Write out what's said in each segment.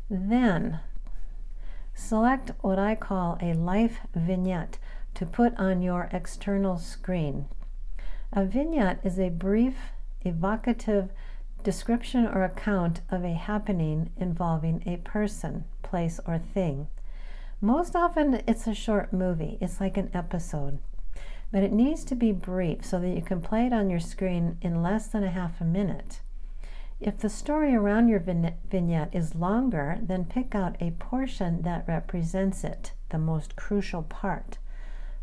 Then select what I call a life vignette to put on your external screen. A vignette is a brief, evocative description or account of a happening involving a person, place, or thing. Most often it's a short movie. It's like an episode. But it needs to be brief so that you can play it on your screen in less than a half a minute. If the story around your vignette is longer, then pick out a portion that represents it, the most crucial part.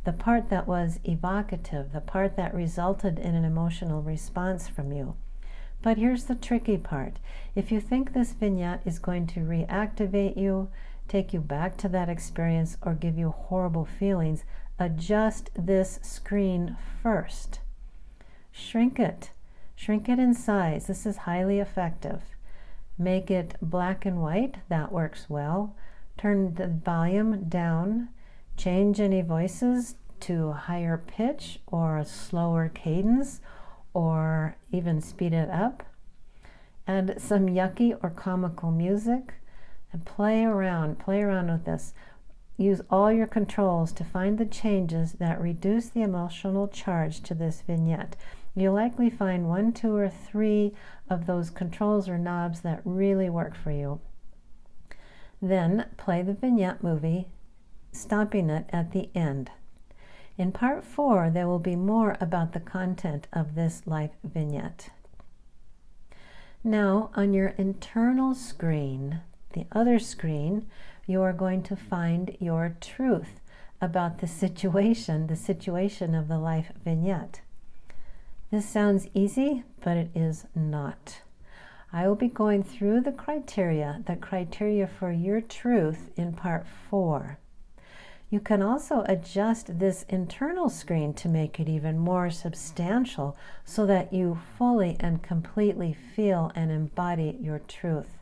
The part that was evocative, the part that resulted in an emotional response from you. But here's the tricky part. If you think this vignette is going to reactivate you, take you back to that experience, or give you horrible feelings, adjust this screen first. Shrink it. Shrink it in size. This is highly effective. Make it black and white. That works well. Turn the volume down. Change any voices to a higher pitch or a slower cadence, or even speed it up. Add some yucky or comical music and play around with this. Use all your controls to find the changes that reduce the emotional charge to this vignette. You'll likely find 1, 2, or 3 of those controls or knobs that really work for you. Then play the vignette movie, stopping it at the end. In part 4, there will be more about the content of this life vignette. Now, on your internal screen, the other screen, you are going to find your truth about the situation of the life vignette. This sounds easy, but it is not. I will be going through the criteria for your truth in part 4. You can also adjust this internal screen to make it even more substantial so that you fully and completely feel and embody your truth.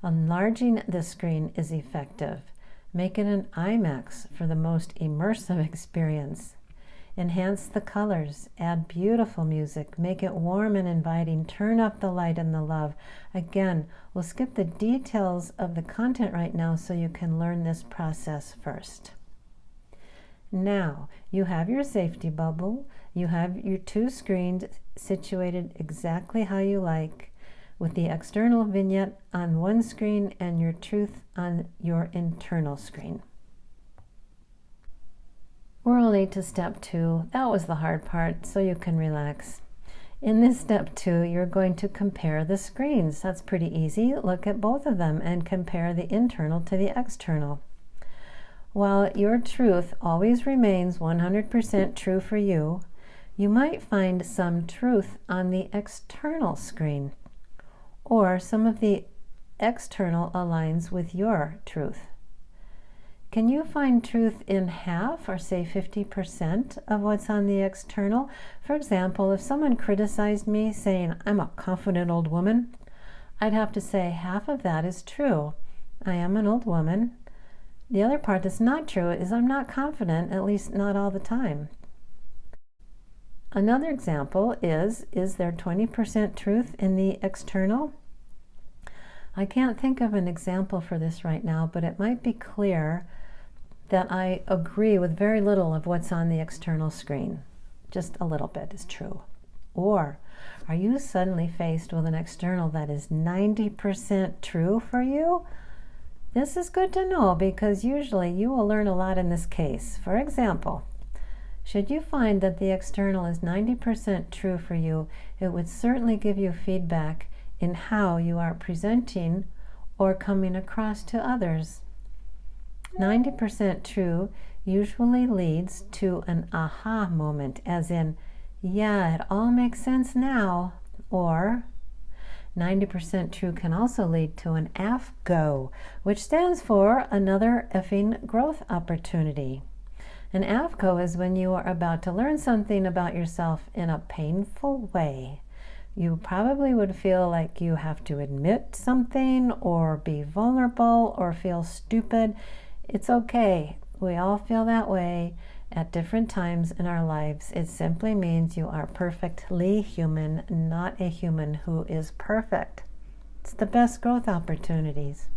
Enlarging the screen is effective. Make it an IMAX for the most immersive experience. Enhance the colors, add beautiful music, make it warm and inviting, turn up the light and the love. Again, we'll skip the details of the content right now so you can learn this process first. Now, you have your safety bubble, you have your 2 screens situated exactly how you like, with the external vignette on one screen and your truth on your internal screen. We're only to step 2. That was the hard part, so you can relax. In this step 2, you're going to compare the screens. That's pretty easy. Look at both of them and compare the internal to the external. While your truth always remains 100% true for you, you might find some truth on the external screen, or some of the external aligns with your truth. Can you find truth in half, or say 50% of what's on the external? For example, if someone criticized me saying I'm a confident old woman, I'd have to say half of that is true. I am an old woman. The other part that's not true is I'm not confident, at least not all the time. Another example is there 20% truth in the external? I can't think of an example for this right now, but it might be clear that I agree with very little of what's on the external screen. Just a little bit is true. Or are you suddenly faced with an external that is 90% true for you? This is good to know because usually you will learn a lot in this case. For example, should you find that the external is 90% true for you, it would certainly give you feedback in how you are presenting or coming across to others. 90% true usually leads to an aha moment, as in, yeah, it all makes sense now. Or 90% true can also lead to an AFGO, which stands for another effing growth opportunity. An AFGO is when you are about to learn something about yourself in a painful way. You probably would feel like you have to admit something or be vulnerable or feel stupid. It's okay. We all feel that way at different times in our lives. It simply means you are perfectly human, not a human who is perfect. It's the best growth opportunities.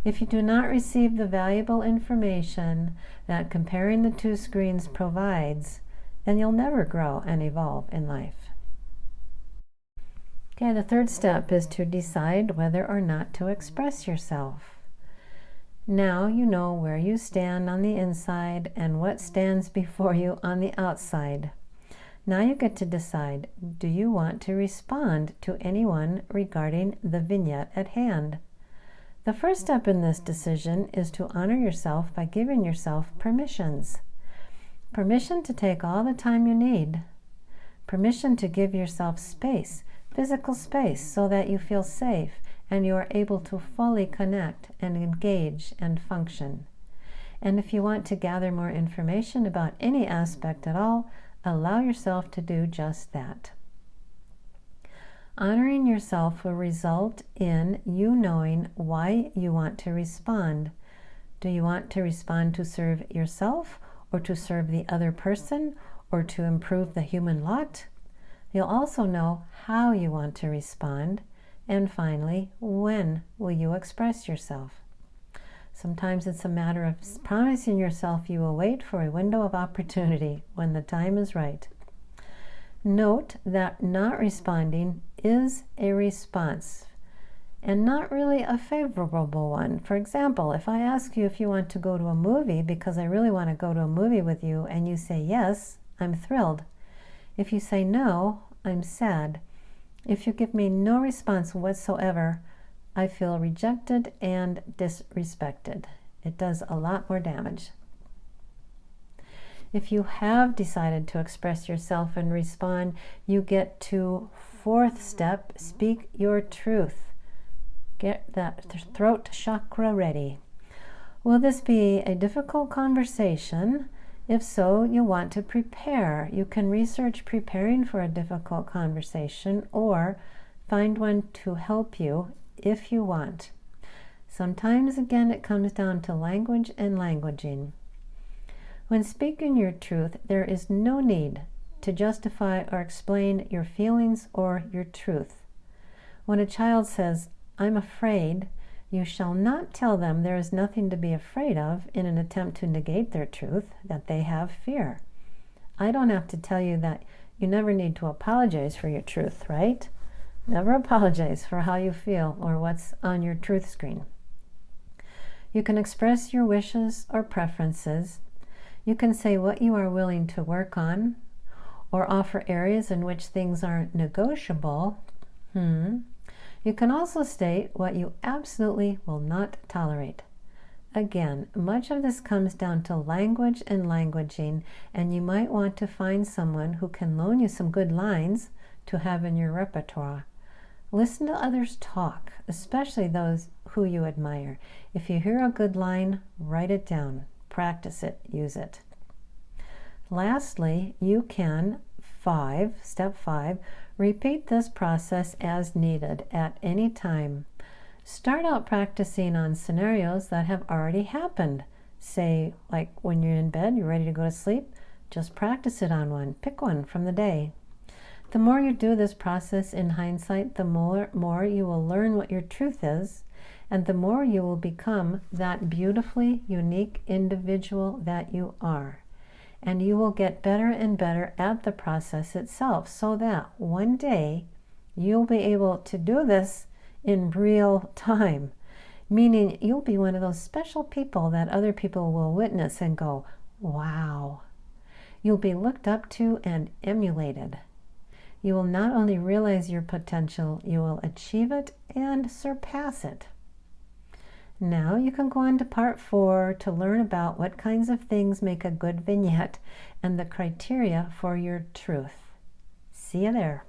If you do not receive the valuable information that comparing the two screens provides, then you'll never grow and evolve in life. Okay, the third step is to decide whether or not to express yourself. Now you know where you stand on the inside and what stands before you on the outside. Now you get to decide, do you want to respond to anyone regarding the vignette at hand? The first step in this decision is to honor yourself by giving yourself permissions. Permission to take all the time you need. Permission to give yourself space, physical space, so that you feel safe and you are able to fully connect and engage and function. And if you want to gather more information about any aspect at all, allow yourself to do just that. Honoring yourself will result in you knowing why you want to respond. Do you want to respond to serve yourself, or to serve the other person, or to improve the human lot? You'll also know how you want to respond, and finally, when will you express yourself? Sometimes it's a matter of promising yourself you will wait for a window of opportunity when the time is right. Note that not responding is a response, and not really a favorable one. For example, if I ask you if you want to go to a movie because I really want to go to a movie with you, and you say yes, I'm thrilled. If you say no, I'm sad. If you give me no response whatsoever, I feel rejected and disrespected. It does a lot more damage. If you have decided to express yourself and respond, you get to fourth step, speak your truth. Get that throat chakra ready. Will this be a difficult conversation? If so, you want to prepare. You can research preparing for a difficult conversation or find one to help you if you want. Sometimes, again, it comes down to language and languaging. When speaking your truth, there is no need to justify or explain your feelings or your truth. When a child says, "I'm afraid," you shall not tell them there is nothing to be afraid of in an attempt to negate their truth, that they have fear. I don't have to tell you that you never need to apologize for your truth, right? Never apologize for how you feel or what's on your truth screen. You can express your wishes or preferences. You can say what you are willing to work on, or offer areas in which things are negotiable. You can also state what you absolutely will not tolerate. Again, much of this comes down to language and languaging, and you might want to find someone who can loan you some good lines to have in your repertoire. Listen to others talk, especially those who you admire. If you hear a good line, write it down, practice it, use it. Lastly, you can, step 5, repeat this process as needed at any time. Start out practicing on scenarios that have already happened. Say, like when you're in bed, you're ready to go to sleep, just practice it on one. Pick one from the day. The more you do this process in hindsight, the more you will learn what your truth is, and the more you will become that beautifully unique individual that you are. And you will get better and better at the process itself, so that one day you'll be able to do this in real time, meaning you'll be one of those special people that other people will witness and go, wow. You'll be looked up to and emulated. You will not only realize your potential, you will achieve it and surpass it. Now you can go on to part 4 to learn about what kinds of things make a good vignette and the criteria for your truth. See you there.